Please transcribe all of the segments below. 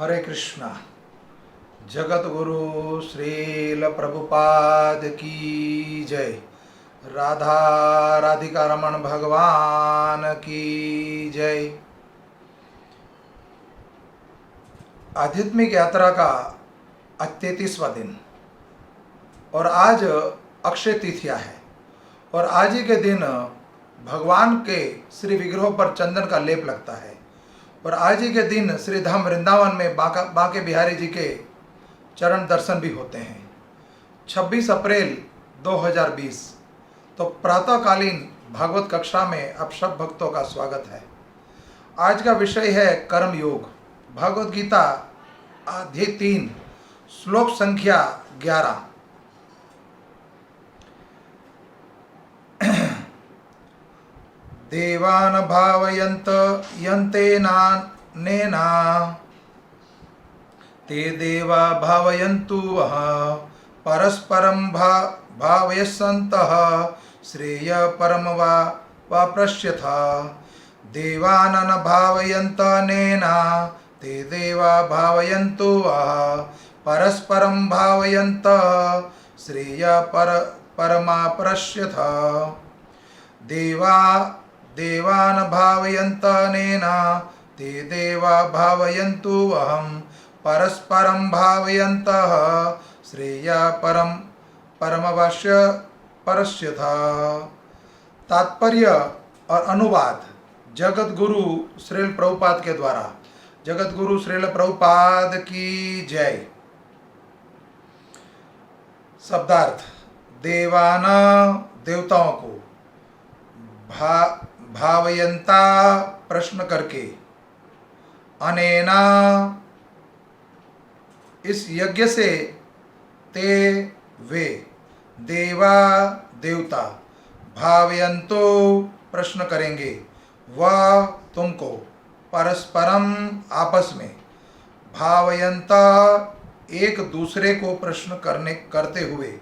हरे कृष्णा। जगत गुरु श्रील प्रभुपाद की जय। राधा राधिका रमण भगवान की जय। आध्यात्मिक यात्रा का 33वां दिन और आज अक्षय तृतीया है और आज ही के दिन भगवान के श्री विग्रहों पर चंदन का लेप लगता है और आज ही के दिन श्री धाम वृंदावन में बांके बिहारी जी के चरण दर्शन भी होते हैं। 26 अप्रैल 2020। तो प्रातःकालीन भागवत कक्षा में आप सब भक्तों का स्वागत है। आज का विषय है कर्म योग। भागवत गीता अध्याय 3 श्लोक संख्या 11। देवान भावयन्त यन्तेनानेना ते देवा भावयन्तु वः परस्परं भावयस्सन्तः श्रेय परम वा पश्यथ। देवानन भावयन्तनेना ते देवा भावयन्तु वः परस्परं भावयन्तः श्रेय परमा पश्यथ। देवान भावयन्तनेना ते देवा भावयन्तु वहं परस्परं भावयन्तः श्रेय परमवश्य परस्यथ। तात्पर्य और अनुवाद जगत गुरु श्रील प्रभुपाद के द्वारा। जगत गुरु श्रील प्रभुपाद की जय। शब्दार्थ। देवान देवताओं को, भावयंता प्रश्न करके, अनेना इस यज्ञ से, ते वे, देवा देवता, भावयंतो प्रश्न करेंगे, वह तुमको, परस्परम आपस में, भावयंता एक दूसरे को प्रश्न करते हुए,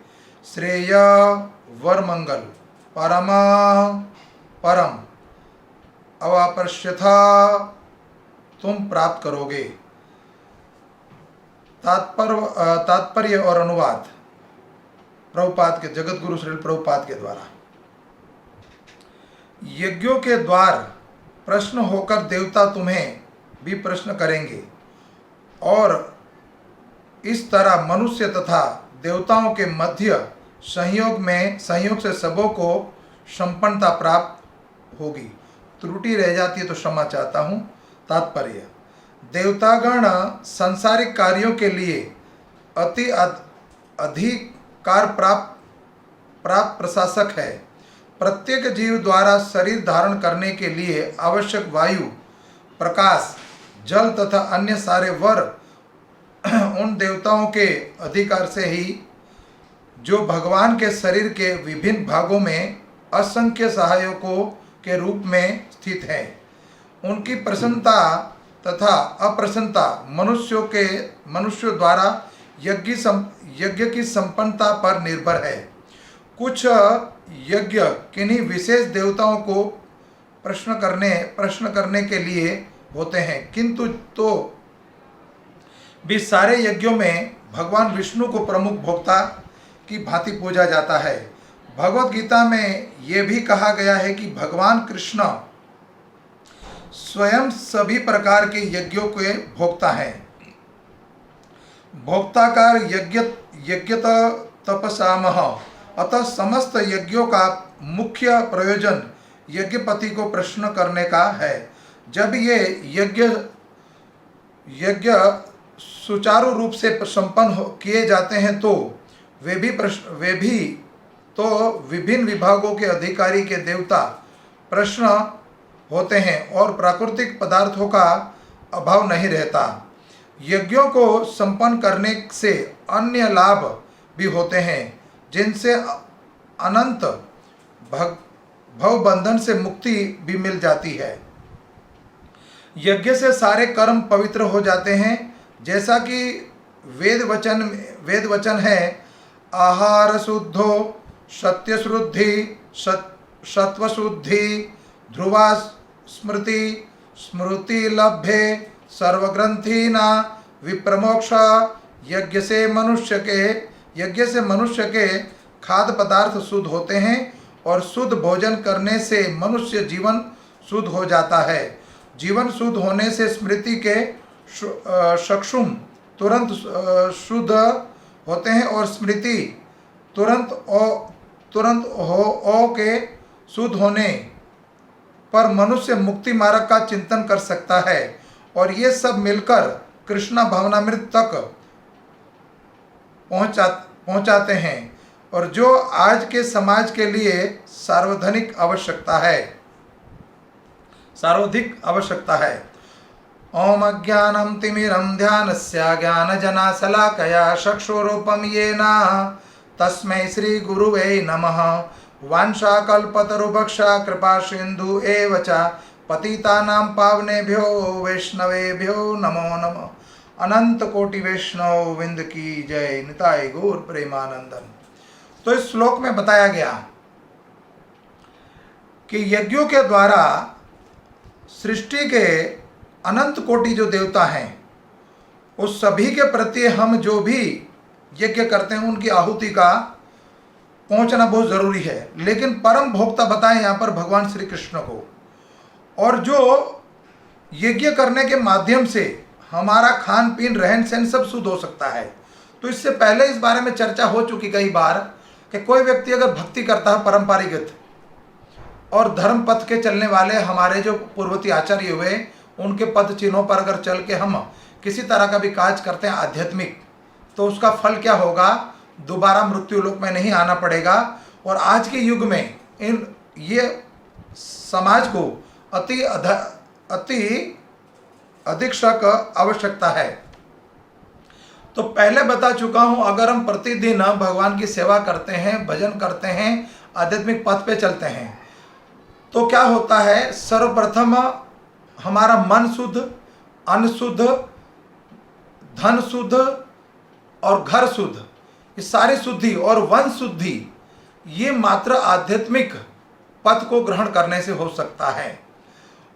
श्रेय वर मंगल, परमा परम, अवापश्यथा तुम प्राप्त करोगे। तात्पर्य और अनुवाद प्रभुपाद के, जगत गुरु श्री प्रभुपाद के द्वारा। यज्ञों के द्वार प्रश्न होकर देवता तुम्हें भी प्रश्न करेंगे और इस तरह मनुष्य तथा देवताओं के मध्य संयोग से सबों को संपन्नता प्राप्त होगी। त्रुटि रह जाती है तो क्षमा चाहता हूँ। तात्पर्य। देवतागण सांसारिक कार्यों के लिए अति अधिकार प्राप्त प्रशासक है। प्रत्येक जीव द्वारा शरीर धारण करने के लिए आवश्यक वायु, प्रकाश, जल तथा अन्य सारे वर उन देवताओं के अधिकार से ही, जो भगवान के शरीर के विभिन्न भागों में असंख्य सहायकों के रूप में स्थित है। उनकी प्रसन्नता तथा अप्रसन्नता मनुष्यों द्वारा यज्ञ की संपन्नता पर निर्भर है। कुछ यज्ञ किन्हीं विशेष देवताओं को प्रश्न करने के लिए होते हैं, किंतु तो भी सारे यज्ञों में भगवान विष्णु को प्रमुख भोक्ता की भांति पूजा जाता है। भगवत गीता में यह भी कहा गया है कि भगवान कृष्ण स्वयं सभी प्रकार के यज्ञों के भोक्ता हैं। भोक्ताकार यज्ञत तपसामह। अतः समस्त यज्ञों का मुख्य प्रयोजन यज्ञपति को प्रश्न करने का है। जब ये यज्ञ सुचारू रूप से संपन्न किए जाते हैं तो वे भी तो विभिन्न विभागों के अधिकारी के देवता प्रश्न होते हैं और प्राकृतिक पदार्थों का अभाव नहीं रहता। यज्ञों को संपन्न करने से अन्य लाभ भी होते हैं, जिनसे अनंत भव बंधन से मुक्ति भी मिल जाती है। यज्ञ से सारे कर्म पवित्र हो जाते हैं, जैसा कि वेद वचन है, आहार शुद्धो सत्य शुद्धि सत्व शुद्धि ध्रुवा स्मृति लभ्ये सर्वग्रंथीना विप्रमोक्ष यज्ञ से मनुष्य के खाद्य पदार्थ शुद्ध होते हैं और शुद्ध भोजन करने से मनुष्य जीवन शुद्ध हो जाता है। जीवन शुद्ध होने से स्मृति के चक्षुम तुरंत शुद्ध होते हैं और स्मृति तुरंत हो के शुद्ध होने पर मनुष्य मुक्ति मार्ग का चिंतन कर सकता है और ये सब मिलकर कृष्ण भावनामृत तक पहुंचाते हैं और जो आज के समाज के लिए सर्वाधिक आवश्यकता है। ओम अज्ञानम तिमिरम ध्यानस्य ज्ञानजनाशलाकया चक्षुरूपम येन तस्मै श्री गुरुवे नमः। वाञ्छाकल्पतरुभक्षा कृपा सिन्धु एव च पतितानां पावनेभ्यो वैष्णवेभ्यो नमो नमः। अनंत कोटि वैष्णव विंद की जय। निताय गौर प्रेमानंदन। तो इस श्लोक में बताया गया कि यज्ञों के द्वारा सृष्टि के अनंत कोटि जो देवता हैं उस सभी के प्रति हम जो भी यज्ञ करते हैं उनकी आहुति का पहुंचना बहुत जरूरी है। लेकिन परम भोक्ता बताएं यहाँ पर भगवान श्री कृष्ण को, और जो यज्ञ करने के माध्यम से हमारा खान पीन रहन सहन सब शुद्ध हो सकता है। तो इससे पहले इस बारे में चर्चा हो चुकी कई बार कि कोई व्यक्ति अगर भक्ति करता है पारंपरिक और धर्म पथ के चलने वाले हमारे जो पूर्ववर्ती आचार्य हुए उनके पद चिन्हों पर अगर चल के हम किसी तरह का भी कार्य करते हैं आध्यात्मिक, तो उसका फल क्या होगा, दोबारा मृत्यु लोक में नहीं आना पड़ेगा। और आज के युग में ये समाज को अति अधिक आवश्यकता है। तो पहले बता चुका हूं, अगर हम प्रतिदिन भगवान की सेवा करते हैं, भजन करते हैं, आध्यात्मिक पथ पे चलते हैं, तो क्या होता है, सर्वप्रथम हमारा मन शुद्ध, अन्न शुद्ध, धन शुद्ध और घर शुद्ध, ये सारी शुद्धि और वंश शुद्धि ये मात्र आध्यात्मिक पथ को ग्रहण करने से हो सकता है।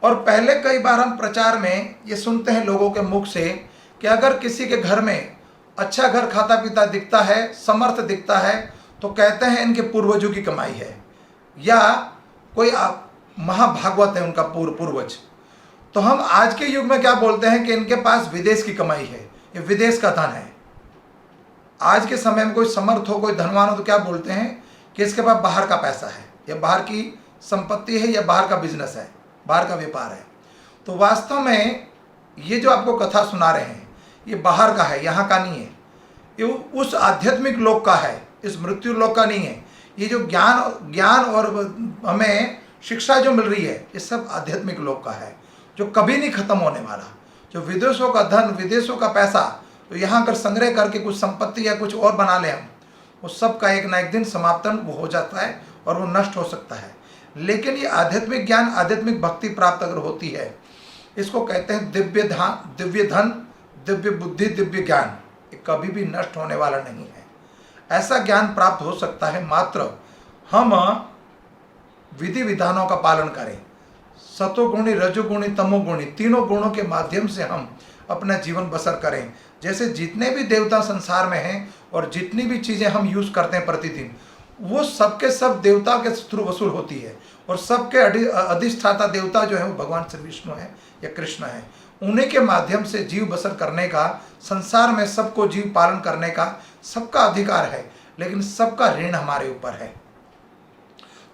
और पहले कई बार हम प्रचार में ये सुनते हैं लोगों के मुख से कि अगर किसी के घर में अच्छा घर खाता पीता दिखता है, समर्थ दिखता है, तो कहते हैं इनके पूर्वजों की कमाई है, या कोई महाभागवत है उनका पूर्वज। तो हम आज के युग में क्या बोलते हैं कि इनके पास विदेश की कमाई है, ये विदेश का धन है। आज के समय में कोई समर्थ हो, कोई धनवान हो, तो क्या बोलते हैं कि इसके पास बाहर का पैसा है, या बाहर की संपत्ति है, या बाहर का बिजनेस है, बाहर का व्यापार है। तो वास्तव में ये जो आपको कथा सुना रहे हैं ये बाहर का है, यहाँ का नहीं है। ये उस आध्यात्मिक लोक का है, इस मृत्यु लोक का नहीं है। ये जो ज्ञान और हमें शिक्षा जो मिल रही है ये सब आध्यात्मिक लोक का है, जो कभी नहीं खत्म होने वाला। जो विदेशों का धन, विदेशों का पैसा, तो यहाँ कर संग्रह करके कुछ संपत्ति या कुछ और बना ले हम, वो सब का एक ना एक दिन समाप्तन वो हो जाता है और वो नष्ट हो सकता है। लेकिन ये आध्यात्मिक ज्ञान, आध्यात्मिक भक्ति प्राप्त अगर होती है, इसको कहते हैं दिव्य धन, दिव्य बुद्धि, दिव्य ज्ञान। ये कभी भी नष्ट होने वाला नहीं है। ऐसा ज्ञान प्राप्त हो सकता है मात्र हम विधि विधानों का पालन करें। सतोगुणी, रजोगुणी, तमोगुणी, तीनों गुणों के माध्यम से हम अपना जीवन बसर करें। जैसे जितने भी देवता संसार में हैं और जितनी भी चीज़ें हम यूज़ करते हैं प्रतिदिन, वो सबके सब देवता के थ्रू वसूल होती है। और सबके अधिष्ठाता देवता जो है वो भगवान श्री विष्णु है या कृष्ण है। उन्हीं के माध्यम से जीव बसर करने का, संसार में सबको जीव पालन करने का सबका अधिकार है, लेकिन सबका ऋण हमारे ऊपर है।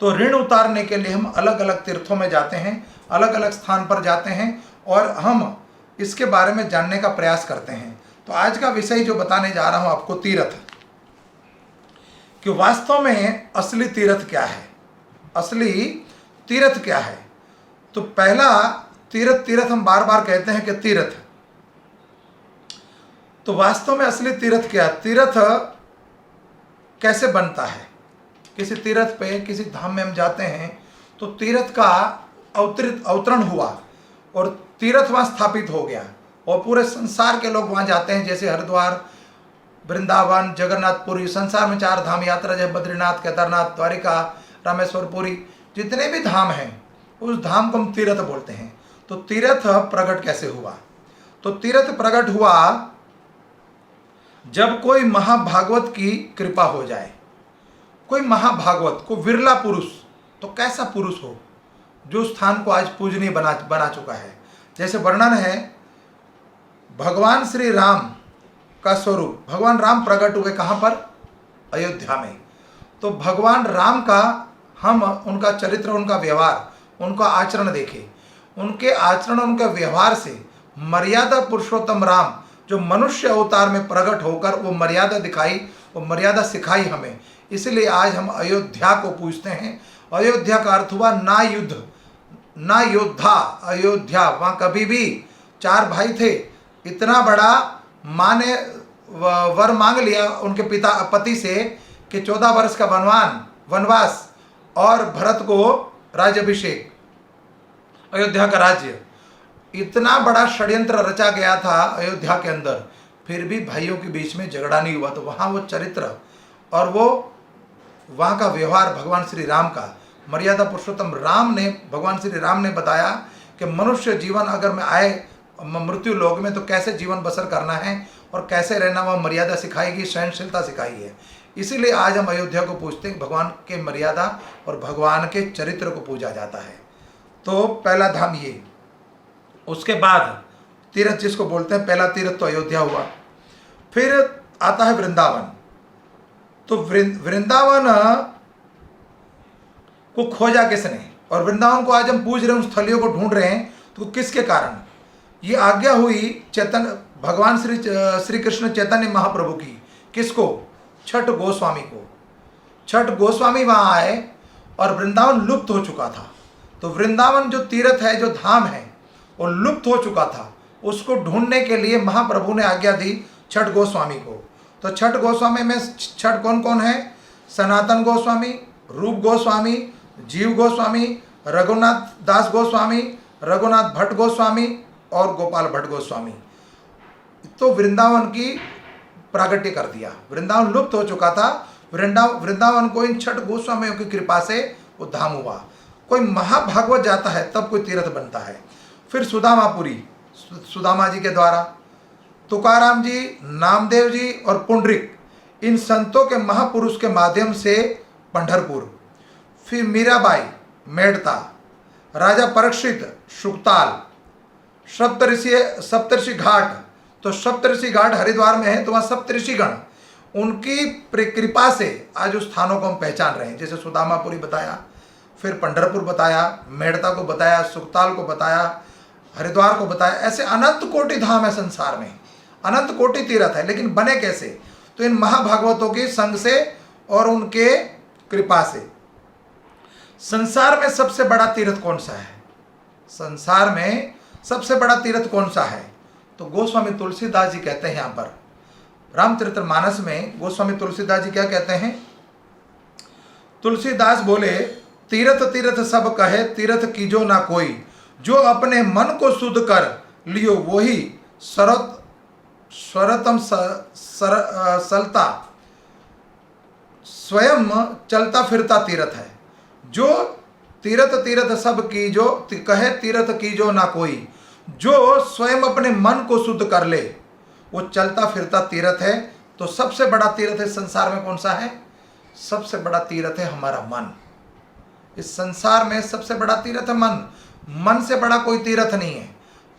तो ऋण उतारने के लिए हम अलग अलग तीर्थों में जाते हैं, अलग अलग स्थान पर जाते हैं और हम इसके बारे में जानने का प्रयास करते हैं। तो आज का विषय जो बताने जा रहा हूं आपको, तीर्थ, कि वास्तव में असली तीर्थ क्या है, असली तीर्थ क्या है। तो पहला तीर्थ हम बार बार कहते हैं कि तीर्थ, तो वास्तव में असली तीर्थ क्या है, तीर्थ कैसे बनता है। किसी तीर्थ पे, किसी धाम में हम जाते हैं तो तीर्थ का अवतरण हुआ और तीर्थ वहाँ स्थापित हो गया और पूरे संसार के लोग वहाँ जाते हैं। जैसे हरिद्वार, वृंदावन, जगन्नाथपुरी, संसार में 4 धाम यात्रा, जैसे बद्रीनाथ, केदारनाथ, द्वारिका, रामेश्वर, पुरी, जितने भी धाम हैं उस धाम को हम तीर्थ बोलते हैं। तो तीर्थ प्रकट कैसे हुआ, तो तीर्थ प्रकट हुआ जब कोई महाभागवत की कृपा हो जाए, कोई महाभागवत को विरला पुरुष, तो कैसा पुरुष हो जो स्थान को आज पूजनीय बना चुका है। जैसे वर्णन है भगवान श्री राम का स्वरूप, भगवान राम प्रकट हुए कहाँ पर? अयोध्या में। तो भगवान राम का हम उनका चरित्र, उनका व्यवहार, उनका आचरण देखें, उनके आचरण, उनके व्यवहार से मर्यादा पुरुषोत्तम राम जो मनुष्य अवतार में प्रकट होकर वो मर्यादा दिखाई, वो मर्यादा सिखाई हमें। इसलिए आज हम अयोध्या को पूजते हैं। अयोध्या का अर्थ हुआ ना युद्ध ना योद्धा, अयोध्या। वहाँ कभी भी 4 भाई थे, इतना बड़ा माँ ने वर मांग लिया उनके पति से कि 14 वर्ष का वनवास और भरत को राज्याभिषेक, अयोध्या का राज्य। इतना बड़ा षड्यंत्र रचा गया था अयोध्या के अंदर, फिर भी भाइयों के बीच में झगड़ा नहीं हुआ। तो वहाँ वो चरित्र और वो वहाँ का व्यवहार भगवान श्री राम का, मर्यादा पुरुषोत्तम राम ने, भगवान श्री राम ने बताया कि मनुष्य जीवन अगर मैं आए मृत्यु लोक में तो कैसे जीवन बसर करना है और कैसे रहना, वह मर्यादा सिखाएगी, सहनशीलता सिखाई है। इसीलिए आज हम अयोध्या को पूजते हैं, भगवान के मर्यादा और भगवान के चरित्र को पूजा जाता है। तो पहला धाम ये। उसके बाद तीर्थ जिसको बोलते हैं, पहला तीर्थ तो अयोध्या हुआ। फिर आता है वृंदावन। तो वृंदावन को खोजा किसने, और वृंदावन को आज हम पूज रहे हैं, उन स्थलियों को ढूंढ रहे हैं, तो किसके कारण? ये आज्ञा हुई भगवान श्री कृष्ण चैतन्य महाप्रभु की। किसको? छठ गोस्वामी को। छठ गोस्वामी वहाँ आए और वृंदावन लुप्त हो चुका था। तो वृंदावन जो तीर्थ है, जो धाम है, वो लुप्त हो चुका था। उसको ढूंढने के लिए महाप्रभु ने आज्ञा दी छठ गोस्वामी को। तो छठ गोस्वामी में छठ कौन कौन है? सनातन गोस्वामी, रूप गोस्वामी, जीव गोस्वामी, रघुनाथ दास गोस्वामी, रघुनाथ भट्ट गोस्वामी और गोपाल भट्ट गोस्वामी। तो वृंदावन की प्रागट्य कर दिया। वृंदावन लुप्त हो चुका था, वृंदावन को इन छठ गोस्वामियों की कृपा से वो धाम हुआ। कोई महाभागवत जाता है तब कोई तीर्थ बनता है। फिर सुदामापुरी, सुदामा जी के द्वारा, तुकाराम जी, नामदेव जी और पुंडरिक, इन संतों के महापुरुष के माध्यम से पंढरपुर। फिर मीराबाई मेड़ता, राजा परीक्षित शुक्ताल, सप्तऋषि घाट। तो सप्तऋषि घाट हरिद्वार में है, तो वहाँ सप्तऋषिगण, उनकी कृपा से आज उस स्थानों को हम पहचान रहे हैं। जैसे सुदामापुरी बताया, फिर पंढरपुर बताया, मेड़ता को बताया, सुक्ताल को बताया, हरिद्वार को बताया। ऐसे अनंत कोटि धाम है संसार में, अनंत कोटि तीर्थ है। लेकिन बने कैसे? तो इन महाभागवतों के संग से और उनके कृपा से। संसार में सबसे बड़ा तीर्थ कौन सा है? संसार में सबसे बड़ा तीर्थ कौन सा है? तो गोस्वामी तुलसीदास जी कहते हैं, यहाँ पर रामचरितमानस में गोस्वामी तुलसीदास जी क्या कहते हैं? तुलसीदास बोले, तीर्थ तीर्थ सब कहे, तीर्थ कीजो ना कोई, जो अपने मन को शुद्ध कर लियो वही स्वरतम सलता, स्वयं चलता फिरता तीर्थ है। जो तीर्थ तीर्थ सब की जो कहे, तीर्थ की जो ना कोई, जो स्वयं अपने मन को शुद्ध कर ले वो चलता फिरता तीर्थ है। तो सबसे बड़ा तीर्थ इस संसार में कौन सा है? सबसे बड़ा तीर्थ है हमारा मन। इस संसार में सबसे बड़ा तीर्थ है मन। मन से बड़ा कोई तीर्थ नहीं है।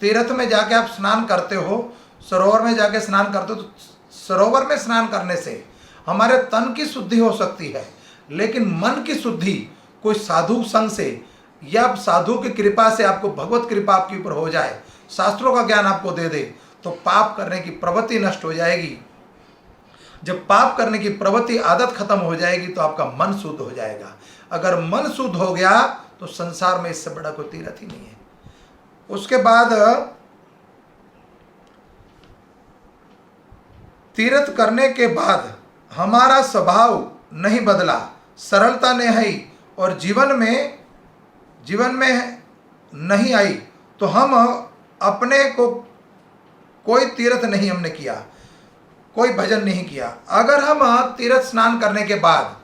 तीर्थ में जाके आप स्नान करते हो, सरोवर में जाके स्नान करते हो, तो सरोवर में स्नान करने से हमारे तन की शुद्धि हो सकती है, लेकिन मन की शुद्धि कोई साधु संग से या साधु की कृपा से, आपको भगवत कृपा आपके ऊपर हो जाए, शास्त्रों का ज्ञान आपको दे दे, तो पाप करने की प्रवृत्ति नष्ट हो जाएगी। जब पाप करने की प्रवृत्ति, आदत खत्म हो जाएगी, तो आपका मन शुद्ध हो जाएगा। अगर मन शुद्ध हो गया तो संसार में इससे बड़ा कोई तीर्थ ही नहीं है। उसके बाद तीर्थ करने के बाद हमारा स्वभाव नहीं बदला, सरलता नहीं आई और जीवन में नहीं आई, तो हम अपने को कोई तीर्थ नहीं हमने किया, कोई भजन नहीं किया। अगर हम तीर्थ स्नान करने के बाद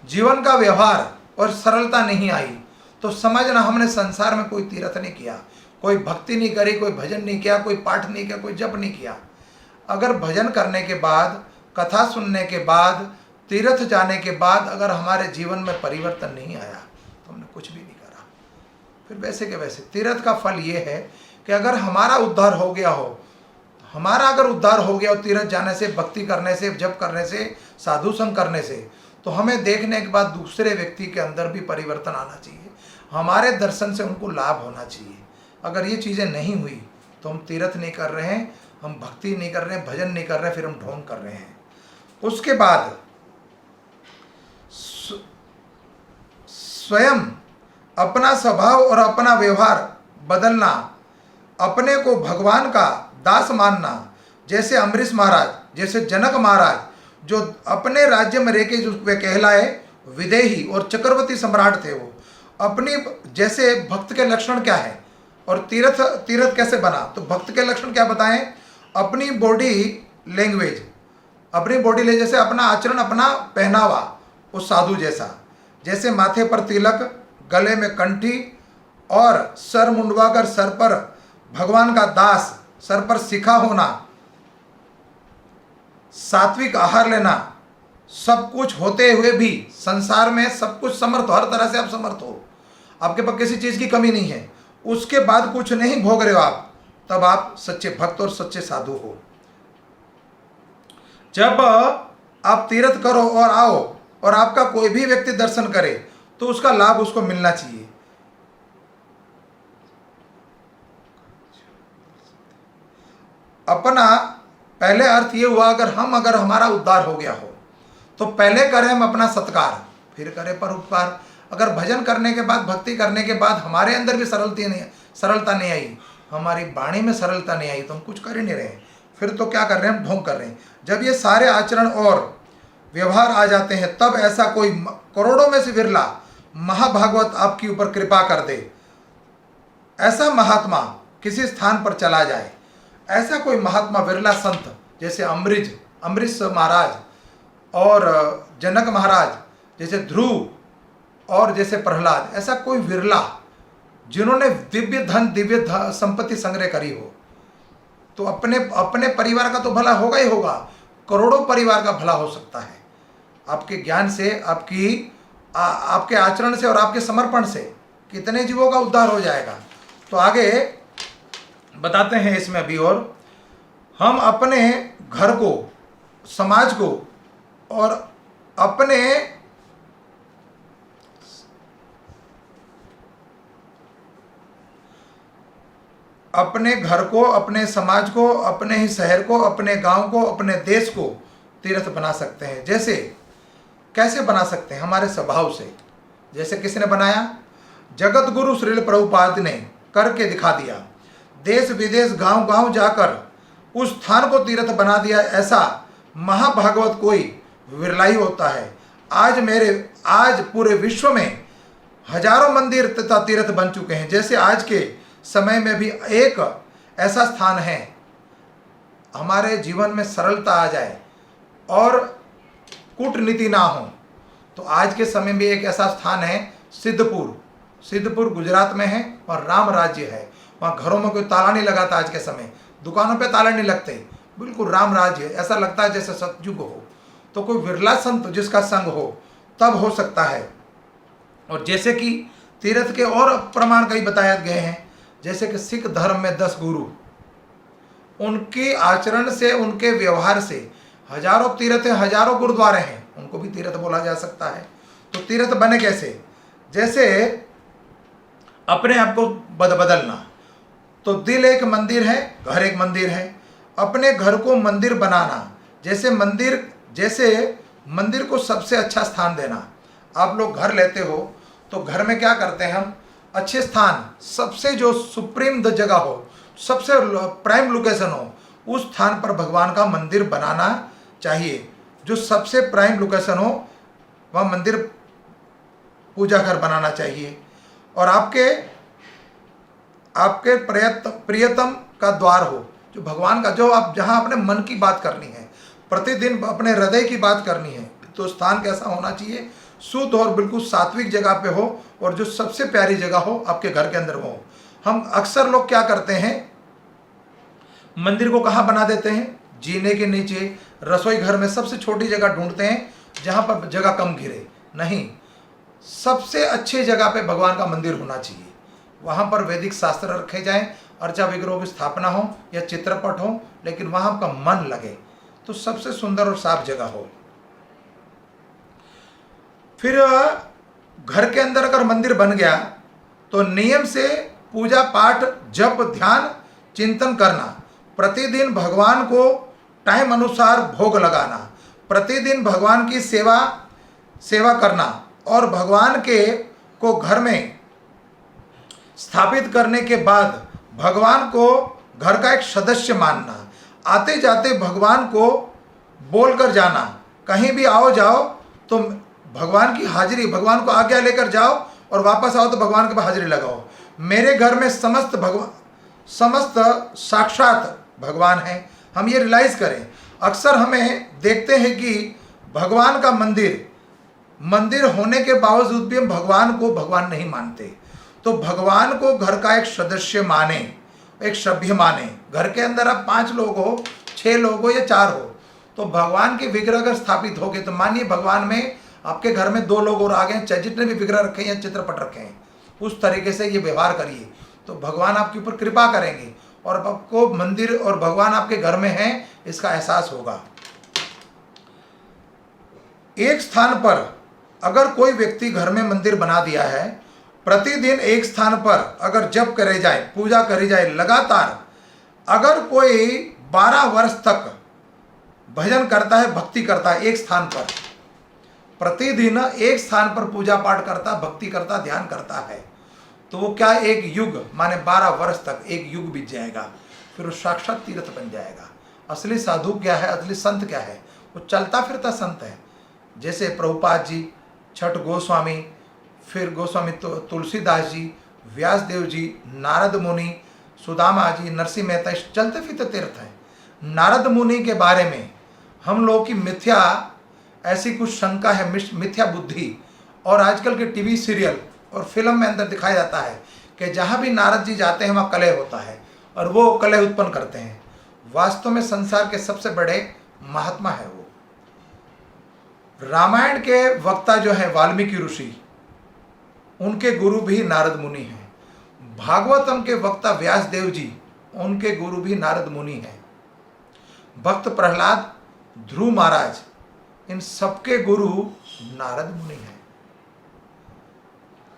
जीवन का व्यवहार और सरलता नहीं आई, तो समझना हमने संसार में कोई तीर्थ नहीं किया, कोई भक्ति नहीं करी, कोई भजन नहीं किया, कोई पाठ नहीं किया, कोई जप नहीं किया। अगर भजन करने के बाद, कथा सुनने के बाद, तीर्थ जाने के बाद अगर हमारे जीवन में परिवर्तन नहीं आया तो हमने कुछ भी नहीं करा। फिर वैसे के वैसे तीर्थ का फल ये है कि अगर हमारा उद्धार हो गया हो, हमारा अगर उद्धार हो गया हो तीर्थ जाने से, भक्ति करने से, जप करने से, साधु संग करने से, तो हमें देखने के बाद दूसरे व्यक्ति के अंदर भी परिवर्तन आना चाहिए, हमारे दर्शन से उनको लाभ होना चाहिए। अगर ये चीज़ें नहीं हुई तो हम तीर्थ नहीं कर रहे हैं, हम भक्ति नहीं कर रहे हैं, भजन नहीं कर रहे हैं, फिर हम ढोंग कर रहे हैं। उसके बाद स्वयं अपना स्वभाव और अपना व्यवहार बदलना, अपने को भगवान का दास मानना, जैसे अम्बरीश महाराज, जैसे जनक महाराज, जो अपने राज्य में रह के जो वे कहलाए विदेही और चक्रवर्ती सम्राट थे, वो अपनी, जैसे भक्त के लक्षण क्या है और तीर्थ कैसे बना, तो भक्त के लक्षण क्या बताएं, अपनी बॉडी लैंग्वेज, जैसे अपना आचरण, अपना पहनावा उस साधु जैसा, जैसे माथे पर तिलक, गले में कंठी और सर मुंडवाकर सर पर भगवान का दास, सर पर शिखा होना, सात्विक आहार लेना, सब कुछ होते हुए भी संसार में सब कुछ समर्थ हो, हर तरह से आप समर्थ हो, आपके पास किसी चीज की कमी नहीं है, उसके बाद कुछ नहीं भोग रहे हो आप, तब आप सच्चे भक्त और सच्चे साधु हो। जब आप तीर्थ करो और आओ और आपका कोई भी व्यक्ति दर्शन करे तो उसका लाभ उसको मिलना चाहिए। अपना पहले अर्थ ये हुआ, अगर हमारा उद्धार हो गया हो तो पहले करें हम अपना सत्कार, फिर करें परोपकार। अगर भजन करने के बाद, भक्ति करने के बाद हमारे अंदर भी सरलता नहीं आई, हमारी वाणी में सरलता नहीं आई, तो हम कुछ कर ही नहीं रहे, फिर तो क्या कर रहे हैं, हम ढोंग कर रहे हैं। जब ये सारे आचरण और व्यवहार आ जाते हैं तब ऐसा कोई करोड़ों में से विरला महाभागवत आपके ऊपर कृपा कर दे, ऐसा महात्मा किसी स्थान पर चला जाए, ऐसा कोई महात्मा विरला संत जैसे अम्बरीश महाराज और जनक महाराज, जैसे ध्रुव और जैसे प्रहलाद, ऐसा कोई विरला जिन्होंने दिव्य संपत्ति संग्रह करी हो, तो अपने परिवार का तो भला होगा ही होगा, करोड़ों परिवार का भला हो सकता है आपके ज्ञान से, आपके आचरण से और आपके समर्पण से कितने जीवों का उद्धार हो जाएगा। तो आगे बताते हैं इसमें अभी, और हम अपने घर को, समाज को और अपने घर को, अपने समाज को, अपने ही शहर को, अपने गांव को, अपने देश को तीर्थ बना सकते हैं। जैसे कैसे बना सकते हैं, हमारे स्वभाव से। जैसे किसने बनाया, जगत गुरु श्रील प्रभुपाद ने करके दिखा दिया, देश विदेश गांव गांव जाकर उस स्थान को तीर्थ बना दिया। ऐसा महाभागवत कोई विरला ही होता है। आज पूरे विश्व में हजारों मंदिर तथा तीर्थ बन चुके हैं। जैसे आज के समय में भी एक ऐसा स्थान है, हमारे जीवन में सरलता आ जाए और कूटनीति ना हो, तो आज के समय में एक ऐसा स्थान है सिद्धपुर गुजरात में है, और राम राज्य है। वहाँ घरों में कोई ताला नहीं लगाता, आज के समय दुकानों पे ताले नहीं लगते, बिल्कुल राम राज्य, ऐसा लगता है जैसे सतयुग हो। तो कोई विरला संत जिसका संग हो तब हो सकता है। और जैसे कि तीर्थ के और प्रमाण कई बताए गए हैं, जैसे कि सिख धर्म में 10 गुरु, उनके आचरण से, उनके व्यवहार से हजारों तीर्थ हैं, हजारों गुरुद्वारे हैं, उनको भी तीर्थ बोला जा सकता है। तो तीर्थ बने कैसे, जैसे अपने आप को बदलना। तो दिल एक मंदिर है, घर एक मंदिर है। अपने घर को मंदिर बनाना, जैसे मंदिर को सबसे अच्छा स्थान देना। आप लोग घर लेते हो तो घर में क्या करते हैं हम, अच्छे स्थान, सबसे जो सुप्रीम जगह हो, सबसे प्राइम लोकेशन हो, उस स्थान पर भगवान का मंदिर बनाना चाहिए। जो सबसे प्राइम लोकेशन हो वह मंदिर, पूजा घर बनाना चाहिए। और आपके प्रियतम का द्वार हो, जो भगवान का, जो आप जहाँ अपने मन की बात करनी है, प्रतिदिन अपने हृदय की बात करनी है, तो स्थान कैसा होना चाहिए, शुद्ध और बिल्कुल सात्विक जगह पे हो, और जो सबसे प्यारी जगह हो आपके घर के अंदर वो हो। हम अक्सर लोग क्या करते हैं, मंदिर को कहाँ बना देते हैं, जीने के नीचे, रसोई घर में सबसे छोटी जगह ढूंढते हैं जहाँ पर जगह कम घिरे। नहीं, सबसे अच्छे जगह पे भगवान का मंदिर होना चाहिए। वहाँ पर वैदिक शास्त्र रखे जाएं, अर्चा विग्रहों की स्थापना हो या चित्रपट हो, लेकिन वहाँ आपका मन लगे तो सबसे सुंदर और साफ जगह हो। फिर घर के अंदर अगर मंदिर बन गया तो नियम से पूजा पाठ, जप, ध्यान, चिंतन करना, प्रतिदिन भगवान को टाइम अनुसार भोग लगाना, प्रतिदिन भगवान की सेवा करना और भगवान को घर में स्थापित करने के बाद भगवान को घर का एक सदस्य मानना, आते जाते भगवान को बोलकर जाना, कहीं भी आओ जाओ तो भगवान की हाजिरी, भगवान को आज्ञा लेकर जाओ और वापस आओ तो भगवान के पास हाजिरी लगाओ। मेरे घर में समस्त साक्षात भगवान हैं, हम ये रियलाइज करें। अक्सर हमें देखते हैं कि भगवान का मंदिर होने के बावजूद भी हम भगवान को भगवान नहीं मानते। तो भगवान को घर का एक सदस्य माने, एक सभ्य माने। घर के अंदर आप 5 लोग हो, 6 लोग हो या 4 हो, तो भगवान के विग्रह अगर स्थापित हो गए तो मानिए भगवान में आपके घर में 2 लोग और आ गए, चाहे जितने भी विग्रह रखे हैं या चित्रपट रखे हैं, उस तरीके से ये व्यवहार करिए तो भगवान आपके ऊपर कृपा करेंगे और आपको मंदिर और भगवान आपके घर में है इसका एहसास होगा। एक स्थान पर अगर कोई व्यक्ति घर में मंदिर बना दिया है, प्रतिदिन एक स्थान पर अगर जप करे जाए, पूजा करी जाए लगातार, अगर कोई 12 वर्ष तक भजन करता है, भक्ति करता है, एक स्थान पर प्रतिदिन एक स्थान पर पूजा पाठ करता, भक्ति करता, ध्यान करता है, तो वो क्या एक युग माने 12 वर्ष तक एक युग बीत जाएगा, फिर वो साक्षात तीर्थ बन जाएगा। असली साधु क्या है, असली संत क्या है? वो चलता फिरता संत है। जैसे प्रभुपाद जी, छठ गोस्वामी, फिर गोस्वामी तुलसीदास जी, व्यासदेव जी, नारद मुनि, सुदामा जी, नरसिंह मेहता, चलते फिरते तीर्थ हैं। नारद मुनि के बारे में हम लोग की मिथ्या ऐसी कुछ शंका है, मिथ्या बुद्धि, और आजकल के टीवी सीरियल और फिल्म में अंदर दिखाया जाता है कि जहाँ भी नारद जी जाते हैं वहाँ कलह होता है और वो कलह उत्पन्न करते हैं। वास्तव में संसार के सबसे बड़े महात्मा है वो। रामायण के वक्ता जो है वाल्मीकि ऋषि, उनके गुरु भी नारद मुनि हैं। भागवतम के वक्ता व्यासदेव जी, उनके गुरु भी नारद मुनि हैं। भक्त प्रहलाद, ध्रुव महाराज, इन सबके गुरु नारद मुनि हैं।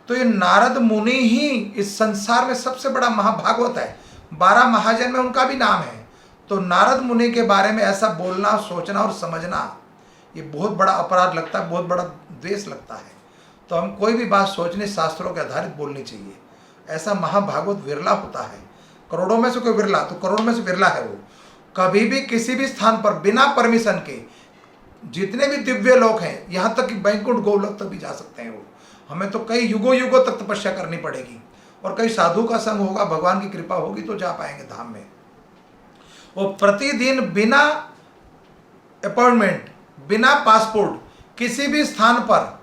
तो ये नारद मुनि ही इस संसार में सबसे बड़ा महाभागवत है। 12 महाजन में उनका भी नाम है। तो नारद मुनि के बारे में ऐसा बोलना, सोचना और समझना ये बहुत बड़ा अपराध लगता है, बहुत बड़ा द्वेष लगता है। तो हम कोई भी बात सोचने शास्त्रों के आधारित बोलनी चाहिए। ऐसा महाभागवत विरला होता है, करोड़ों में से कोई विरला, तो करोड़ों में से विरला है वो। कभी भी किसी भी स्थान पर बिना परमिशन के जितने भी दिव्य लोग हैं, यहाँ तक कि बैकुंठ गोलोक तक भी जा सकते हैं वो। हमें तो कई युगों युगों तक तपस्या करनी पड़ेगी और कई साधु का संग होगा, भगवान की कृपा होगी तो जा पाएंगे धाम में। वो प्रतिदिन बिना अपॉइंटमेंट, बिना पासपोर्ट, किसी भी स्थान पर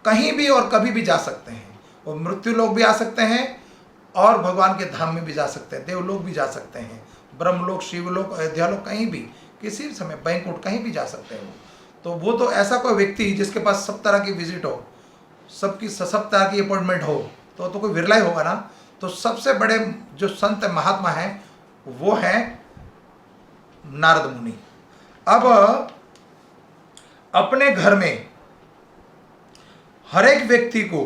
कहीं भी और कभी भी जा सकते हैं। वो मृत्यु लोग भी आ सकते हैं और भगवान के धाम में भी जा सकते हैं, देवलोक भी जा सकते हैं, ब्रह्मलोक, शिवलोक, अयोध्या लोक, कहीं भी किसी समय बैकुंठ कहीं भी जा सकते हैं। तो वो तो ऐसा कोई व्यक्ति जिसके पास सब तरह की विजिट हो, सब तरह की अपॉइंटमेंट हो, तो कोई विरला ही होगा ना। तो सबसे बड़े जो संत महात्मा हैं वो हैं नारद मुनि। अब अपने घर में हर एक व्यक्ति को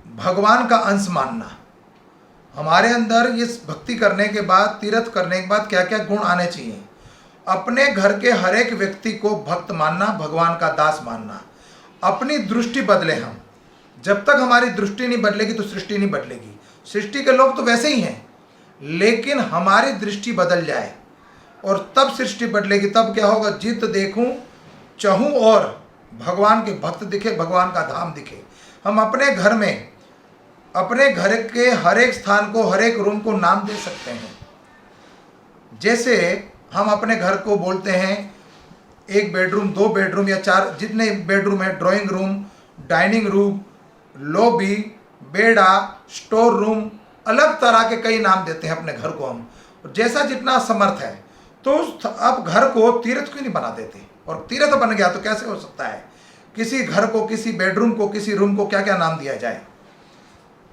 भगवान का अंश मानना। हमारे अंदर ये भक्ति करने के बाद, तीर्थ करने के बाद क्या क्या गुण आने चाहिए? अपने घर के हर एक व्यक्ति को भक्त मानना, भगवान का दास मानना। अपनी दृष्टि बदले हम। जब तक हमारी दृष्टि नहीं बदलेगी तो सृष्टि नहीं बदलेगी। सृष्टि के लोग तो वैसे ही हैं, लेकिन हमारी दृष्टि बदल जाए और तब सृष्टि बदलेगी। तब क्या होगा? जित देखूं चाहूं और भगवान के भक्त दिखे, भगवान का धाम दिखे। हम अपने घर में, अपने घर के हर एक स्थान को, हर एक रूम को नाम दे सकते हैं। जैसे हम अपने घर को बोलते हैं 1 बेडरूम, 2 बेडरूम या 4, जितने बेडरूम है, drawing room, dining room, lobby, बेड़ा, स्टोर रूम, अलग तरह के कई नाम देते हैं अपने घर को हम, जैसा जितना समर्थ है। तो अब घर को तीर्थ क्यों नहीं बना देते? और तीर्थ बन गया तो कैसे हो सकता है? किसी घर को, किसी बेडरूम को, किसी रूम को क्या क्या नाम दिया जाए?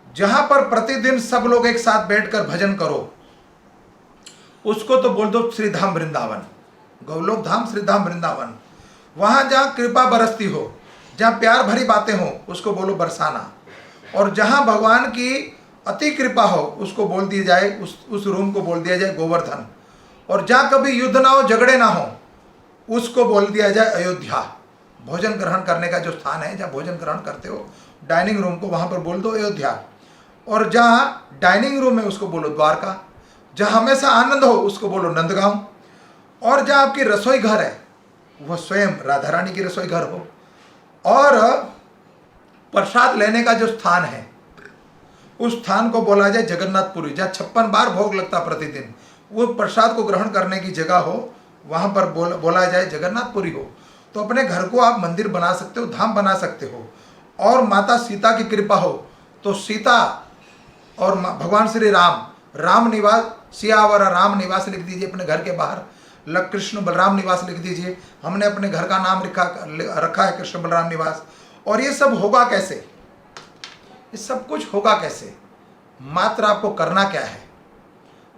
जहां पर प्रतिदिन सब लोग एक साथ बैठकर भजन करो, उसको तो बोल दो श्रीधाम वृंदावन, गौलोक धाम श्रीधाम वृंदावन। वहां जहां कृपा बरसती हो, जहां प्यार भरी बातें हो, उसको बोलो बरसाना। और जहां भगवान की अति कृपा हो, उसको बोल दिया जाए, उस रूम को बोल दिया जाए गोवर्धन। और जहां कभी युद्ध ना हो, झगड़े ना हो, उसको बोल दिया जाए अयोध्या। भोजन ग्रहण करने का जो स्थान है, जहाँ भोजन ग्रहण करते हो, डाइनिंग रूम को, वहां पर बोल दो अयोध्या। और जहाँ डाइनिंग रूम है उसको बोलो द्वारका। जहाँ हमेशा आनंद हो उसको बोलो नंदगांव। और जहाँ आपकी रसोई घर है वह स्वयं राधा रानी की रसोई घर हो। और प्रसाद लेने का जो स्थान है, उस स्थान को बोला जाए जगन्नाथपुरी। जहाँ 56 बार भोग लगता प्रतिदिन, वो प्रसाद को ग्रहण करने की जगह हो, वहाँ पर बोला जाए जगन्नाथपुरी हो। तो अपने घर को आप मंदिर बना सकते हो, धाम बना सकते हो। और माता सीता की कृपा हो तो सीता और भगवान श्री राम, राम निवास, सियावर राम निवास लिख दीजिए अपने घर के बाहर। कृष्ण बलराम निवास लिख दीजिए। हमने अपने घर का नाम रखा है कृष्ण बलराम निवास। और ये सब होगा कैसे? ये सब कुछ होगा कैसे? मात्र आपको करना क्या है?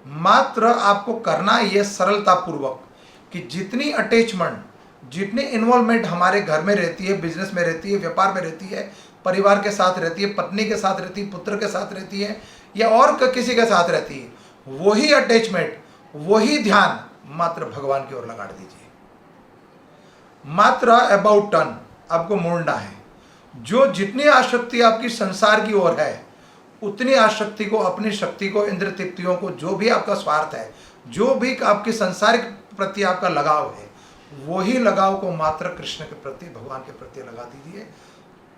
मात्र आपको करना ये सरलता पूर्वक कि जितनी अटैचमेंट, जितनी इन्वॉल्वमेंट हमारे घर में रहती है, बिजनेस में रहती है, व्यापार में रहती है, परिवार के साथ रहती है, पत्नी के साथ रहती है, पुत्र के साथ रहती है, या और किसी के साथ रहती है, वही अटैचमेंट, वही ध्यान मात्र भगवान की ओर लगा दीजिए। मात्र अबाउट टर्न आपको मोड़ना है। जो जितनी आसक्ति आपकी संसार की ओर है, उतनी आसक्ति को, अपनी शक्ति को, इंद्र तृप्तियों को, जो भी आपका स्वार्थ है, जो भी आपके संसार के प्रति आपका लगाव है, वही लगाव को मात्र कृष्ण के प्रति, भगवान के प्रति लगा दीजिए,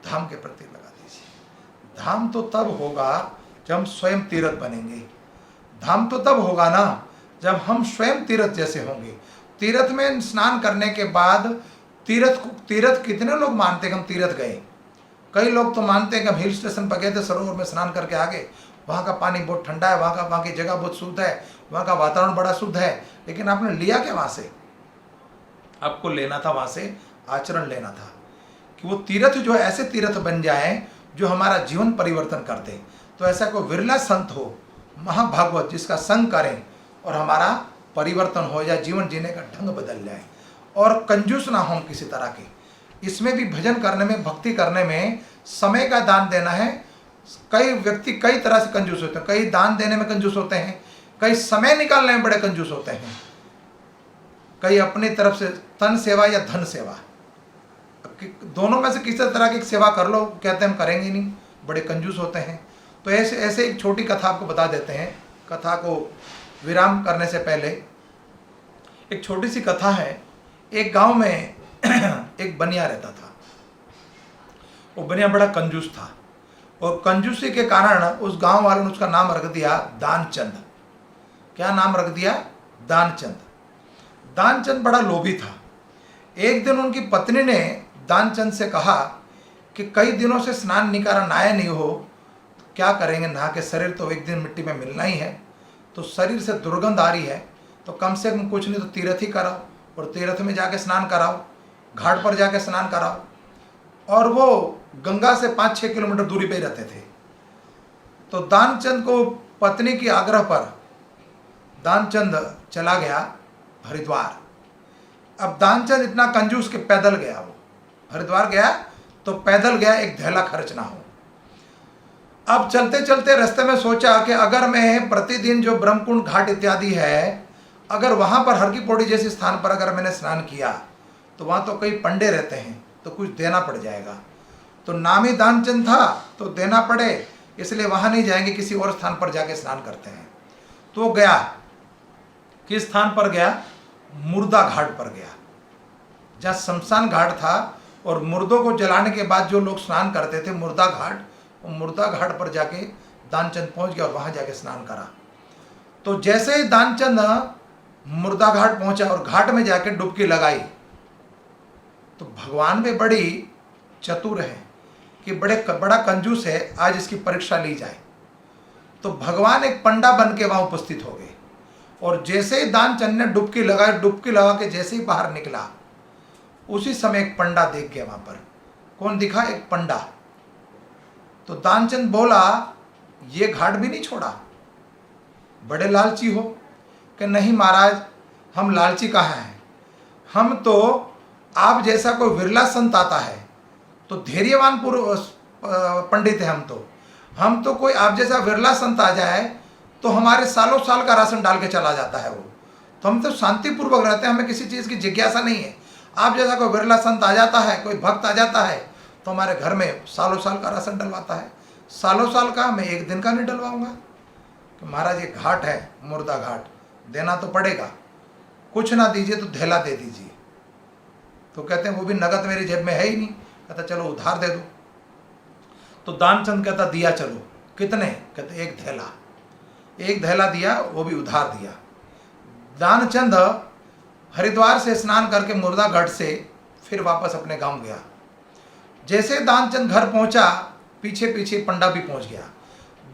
धाम के प्रति लगा दीजिए। धाम तो तब होगा जब हम स्वयं तीर्थ बनेंगे। धाम तो तब होगा ना जब हम स्वयं तीर्थ जैसे होंगे। तीर्थ में स्नान करने के बाद, तीर्थ कितने लोग मानते हैं कि हम तीर्थ गए? कई लोग तो मानते हैं कि हम हिल स्टेशन पर गए थे, सरोवर में स्नान करके आ गए, वहाँ का पानी बहुत ठंडा है, वहाँ की जगह बहुत शुद्ध है, वहाँ का वातावरण बड़ा शुद्ध है। लेकिन आपने लिया क्या वहाँ से? आपको लेना था वहाँ से आचरण लेना था कि वो तीर्थ जो है ऐसे तीर्थ बन जाए जो हमारा जीवन परिवर्तन कर दे। तो ऐसा कोई विरला संत हो, महाभागवत, जिसका संग करें और हमारा परिवर्तन हो जाए, जीवन जीने का ढंग बदल जाए। और कंजूस ना हो किसी तरह के। इसमें भी भजन करने में, भक्ति करने में समय का दान देना है। कई व्यक्ति कई तरह से कंजूस होते हैं। कई दान देने में कंजूस होते हैं, कई समय निकालने में बड़े कंजूस होते हैं, कई अपनी तरफ से तन सेवा या धन सेवा, दोनों में से किसी तरह की सेवा कर लो, कहते हैं हम करेंगे नहीं, बड़े कंजूस होते हैं। तो ऐसे एक छोटी कथा आपको बता देते हैं। कथा को विराम करने से पहले एक छोटी सी कथा है। एक गांव में एक बनिया रहता था। वो बनिया बड़ा कंजूस था और कंजूसी के कारण उस गांव वालों ने उसका नाम रख दिया दानचंद। क्या नाम रख दिया? दानचंद। दानचंद बड़ा लोभी था। एक दिन उनकी पत्नी ने दानचंद से कहा कि कई दिनों से स्नान नहीं करा, नहाया नहीं हो, तो क्या करेंगे? नहा के शरीर तो एक दिन मिट्टी में मिलना ही है, तो शरीर से दुर्गंध आ रही है, तो कम से कम कुछ नहीं तो तीर्थ ही कराओ, और तीर्थ में जाके स्नान कराओ, घाट पर जाके स्नान कराओ। और वो गंगा से 5-6 किलोमीटर दूरी पे रहते थे। तो दानचंद को पत्नी की आग्रह पर दानचंद चला गया हरिद्वार। अब दानचंद इतना कंजूस के पैदल गया। वो हरिद्वार गया तो पैदल गया, एक धैला खर्च ना हो। अब चलते चलते रास्ते में सोचा कि अगर मैं प्रतिदिन जो ब्रह्मकुंड घाट इत्यादि है, अगर वहाँ पर हर की पौड़ी जैसे स्थान पर अगर मैंने स्नान किया तो वहाँ तो कई पंडे रहते हैं, तो कुछ देना पड़ जाएगा। तो नाम ही दानचंद था तो देना पड़े, इसलिए वहाँ नहीं जाएंगे, किसी और स्थान पर जाके स्नान करते हैं। तो गया, किस स्थान पर गया? मुर्दा घाट पर गया, जहाँ शमशान घाट था और मुर्दों को जलाने के बाद जो लोग स्नान करते थे, मुर्दा घाट, वो मुर्दा घाट पर जाके दानचंद पहुंच गया और वहां जाके स्नान करा। तो जैसे ही दानचंद मुर्दा घाट पहुंचा और घाट में जाके डुबकी लगाई, तो भगवान भी बड़ी चतुर है कि बड़ा कंजूस है, आज इसकी परीक्षा ली जाए। तो भगवान एक पंडा बन के वहां उपस्थित हो गए और जैसे ही दानचंद ने डुबकी लगा के जैसे ही बाहर निकला, उसी समय एक पंडा देख गया वहां पर। कौन दिखा? एक पंडा। तो दानचंद बोला, ये घाट भी नहीं छोड़ा, बड़े लालची हो? कि नहीं महाराज, हम लालची कहाँ हैं, हम तो आप जैसा कोई विरला संत आता है तो धैर्यवान पंडित है, हम तो कोई आप जैसा विरला संत आ जाए तो हमारे सालों साल का राशन डाल के चला जाता है वो। तो हम तो शांतिपूर्वक रहते हैं, हमें किसी चीज़ की जिज्ञासा नहीं है। आप जैसा कोई विरला संत आ जाता है, कोई भक्त आ जाता है तो हमारे घर में सालों साल का राशन डलवाता है। सालों साल का, मैं एक दिन का नहीं डलवाऊंगा। कि महाराज ये घाट है, मुर्दा घाट, देना तो पड़ेगा, कुछ ना दीजिए तो धेला दे दीजिए। तो कहते हैं वो भी नगद मेरी जेब में है ही नहीं। कहता चलो उधार दे दो। तो दानचंद कहता दिया चलो। कितने? कहते एक धेला दिया, वो भी उधार दिया। दानचंद हरिद्वार से स्नान करके मुर्दागढ़ से फिर वापस अपने गांव गया। जैसे दानचंद घर पहुंचा, पीछे पीछे पंडा भी पहुंच गया।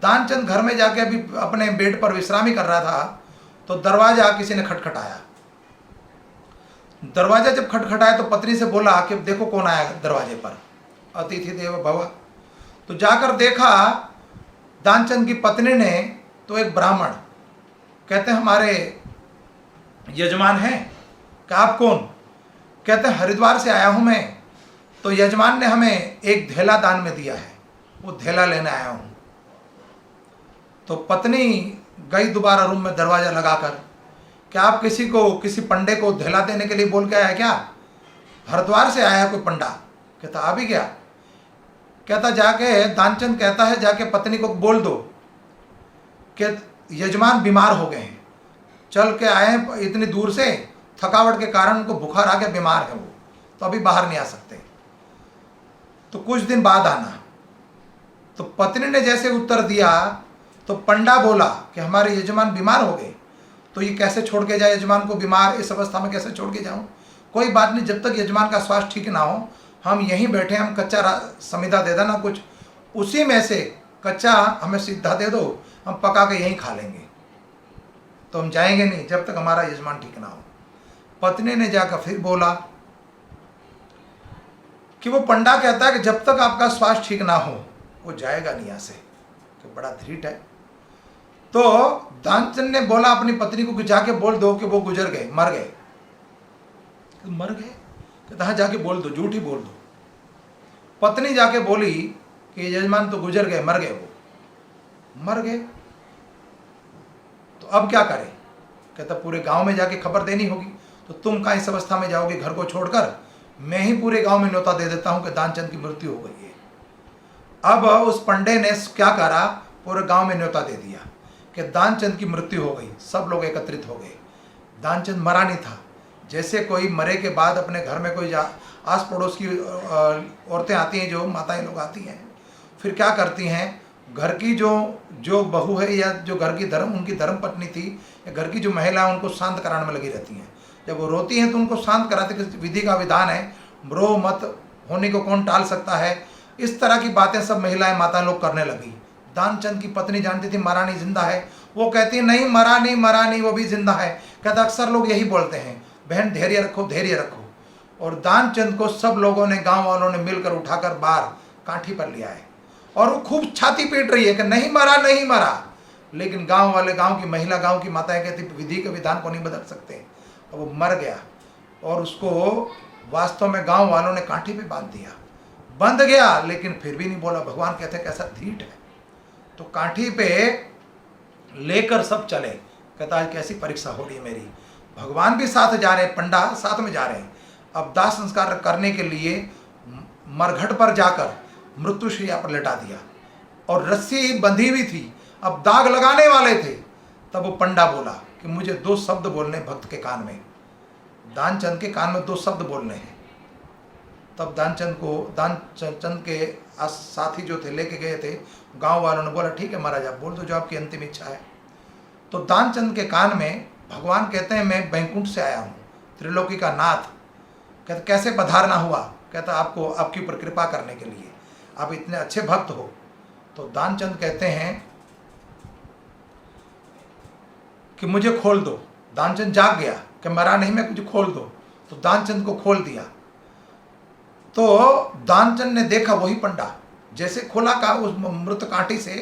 दानचंद घर में जाके अभी अपने बेड पर विश्रामी कर रहा था तो दरवाजा किसी ने खटखटाया। दरवाजा जब खटखटाया तो पत्नी से बोला कि देखो कौन आया दरवाजे पर, अतिथि देवो भव। तो जाकर देखा दानचंद की पत्नी ने तो एक ब्राह्मण। कहते हैं हमारे यजमान हैं। कि आप कौन? कहते हैं हरिद्वार से आया हूं मैं, तो यजमान ने हमें एक धेला दान में दिया है, वो धेला लेने आया हूं। तो पत्नी गई दोबारा रूम में दरवाजा लगाकर, क्या आप किसी पंडे को धेला देने के लिए बोल के आया क्या? हरिद्वार से आया कोई पंडा? कहता आ भी गया। कहता जाके, दानचंद कहता है जाके पत्नी को बोल दो कि यजमान बीमार हो गए हैं, चल के आए हैं इतनी दूर से, थकावट के कारण उनको बुखार आ गया, बीमार है वो, तो अभी बाहर नहीं आ सकते, तो कुछ दिन बाद आना। तो पत्नी ने जैसे उत्तर दिया तो पंडा बोला कि हमारे यजमान बीमार हो गए, तो ये कैसे छोड़ के जाए यजमान को, बीमार इस अवस्था में कैसे छोड़ के जाऊं? कोई बात नहीं, जब तक यजमान का स्वास्थ्य ठीक ना हो हम यहीं बैठे, हम कच्चा समिधा दे देना कुछ, उसी में से कच्चा हमें सीधा दे दो, हम पका के यहीं खा लेंगे, तो हम जाएंगे नहीं जब तक हमारा यजमान ठीक ना हो। पत्नी ने जाकर फिर बोला कि वो पंडा कहता है कि जब तक आपका स्वास्थ्य ठीक ना हो वो जाएगा नहीं यहाँ से। कि बड़ा धीट है। तो दानचंद ने बोला अपनी पत्नी को कि जाके बोल दो कि वो गुजर गए, मर गए। मर गए? कहता हाँ जाके बोल दो, झूठ ही बोल दो। पत्नी जाके बोली कि यजमान तो गुजर गए, मर गए, वो मर गए, तो अब क्या करें? कहता पूरे गांव में जाके खबर देनी होगी। तो तुम कहाँ इस अवस्था में जाओगे घर को छोड़कर? मैं ही पूरे गांव में न्योता दे देता हूं कि दानचंद की मृत्यु हो गई है। अब उस पंडे ने क्या करा, पूरे गांव में न्योता दे दिया कि दानचंद की मृत्यु हो गई। सब लोग एकत्रित हो गए। दानचंद मरा नहीं था। जैसे कोई मरे के बाद अपने घर में कोई आस पड़ोस की औरतें आती हैं, जो माताएं लोग आती हैं, फिर क्या करती हैं, घर की जो बहू है या जो घर की उनकी धर्म पत्नी थी या घर की जो महिला है, उनको शांत कराने में लगी रहती हैं। जब वो रोती हैं तो उनको शांत कराते, विधि का विधान है, रो मत, होने को कौन टाल सकता है, इस तरह की बातें सब महिलाएं माताएं लोग करने लगी। दानचंद की पत्नी जानती थी मरा नहीं जिंदा है, वो कहती है नहीं मरा नहीं, वो भी जिंदा है। कहता अक्सर लोग यही बोलते हैं, बहन धैर्य रखो, धैर्य रखो। और दानचंद को सब लोगों ने, गांव वालों ने मिलकर उठाकर बाहर काठी पर लिया है और वो खूब छाती पीट रही है कि नहीं मरा। लेकिन गांव वाले, गांव की महिला, गांव की माताएं कहती विधि के विधान को नहीं बदल सकते। और वो मर गया और उसको वास्तव में गांव वालों ने काठी पे बांध दिया, बंध गया, लेकिन फिर भी नहीं बोला। भगवान कहते हैं कैसा धीट है। तो काठी पे लेकर सब चले। कहता है कैसी परीक्षा हो रही है मेरी। भगवान भी साथ जा रहे हैं, पंडा साथ में जा रहे हैं। अब दाह संस्कार करने के लिए मरघट पर जाकर मृत्युशैया पर लेटा दिया और रस्सी बंधी हुई थी, अब दाग लगाने वाले थे। तब वो पंडा बोला कि मुझे 2 शब्द बोलने भक्त के कान में, दानचंद के कान में 2 शब्द बोलने हैं। तब दानचंद के साथी जो थे लेके गए थे, गांव वालों ने बोला ठीक है महाराज आप बोल दो जो आपकी अंतिम इच्छा है। तो दानचंद के कान में भगवान कहते हैं मैं बैकुंठ से आया हूँ, त्रिलोकी का नाथ। कहते कैसे पधारना हुआ? कहता आपको, आपके ऊपर कृपा करने के लिए, आप इतने अच्छे भक्त हो। तो दानचंद कहते हैं कि मुझे खोल दो। दानचंद जाग गया कि मरा नहीं मैं, मुझे खोल दो। तो दानचंद को खोल दिया। तो दानचंद ने देखा वही पंडा, जैसे खोला का उस मृत कांटी से,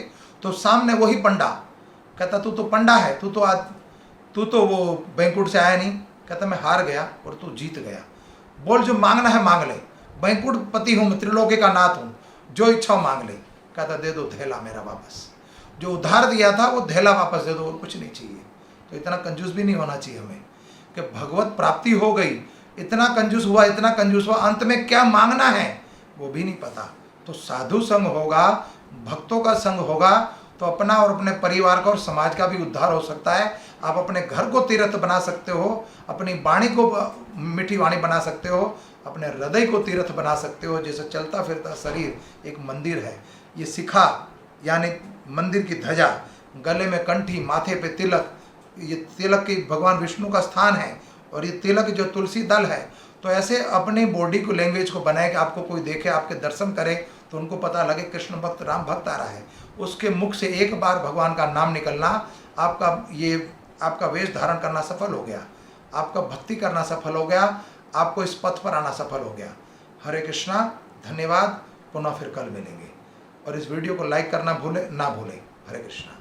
तो सामने वही पंडा। कहता तू तो पंडा है, तू तो वो बैंकुट से आया नहीं। कहता मैं हार गया और तू जीत गया। बोल जो मांगना है मांग ले, बैंकुट पति हूँ, त्रिलोकी का नाथ हूँ, जो इच्छा मांग ले। कहता दे दो धेला मेरा वापस, जो उधार दिया था वो धेला वापस दे दो, और कुछ नहीं चाहिए। तो इतना कंजूस भी नहीं होना चाहिए हमें कि भगवत प्राप्ति हो गई, इतना कंजूस हुआ, इतना कंजूस हुआ, अंत में क्या मांगना है वो भी नहीं पता। तो साधु संग होगा, भक्तों का संग होगा, तो अपना और अपने परिवार का और समाज का भी उद्धार हो सकता है। आप अपने घर को तीर्थ बना सकते हो, अपनी वाणी को मीठी वाणी बना सकते हो, अपने हृदय को तीर्थ बना सकते हो। जैसे चलता फिरता शरीर एक मंदिर है। ये शिखा यानी मंदिर की ध्वजा, गले में कंठी, माथे पे तिलक, ये तिलक की भगवान विष्णु का स्थान है, और ये तिलक जो तुलसी दल है। तो ऐसे अपनी बॉडी को, लैंग्वेज को बनाए कि आपको कोई देखे, आपके दर्शन करे, तो उनको पता लगे कृष्ण भक्त, राम भक्त आ रहा है। उसके मुख से एक बार भगवान का नाम निकलना, आपका वेश धारण करना सफल हो गया, आपका भक्ति करना सफल हो गया, आपको इस पथ पर आना सफल हो गया। हरे कृष्णा, धन्यवाद। पुनः फिर कल मिलेंगे, और इस वीडियो को लाइक करना ना भूले। हरे कृष्णा।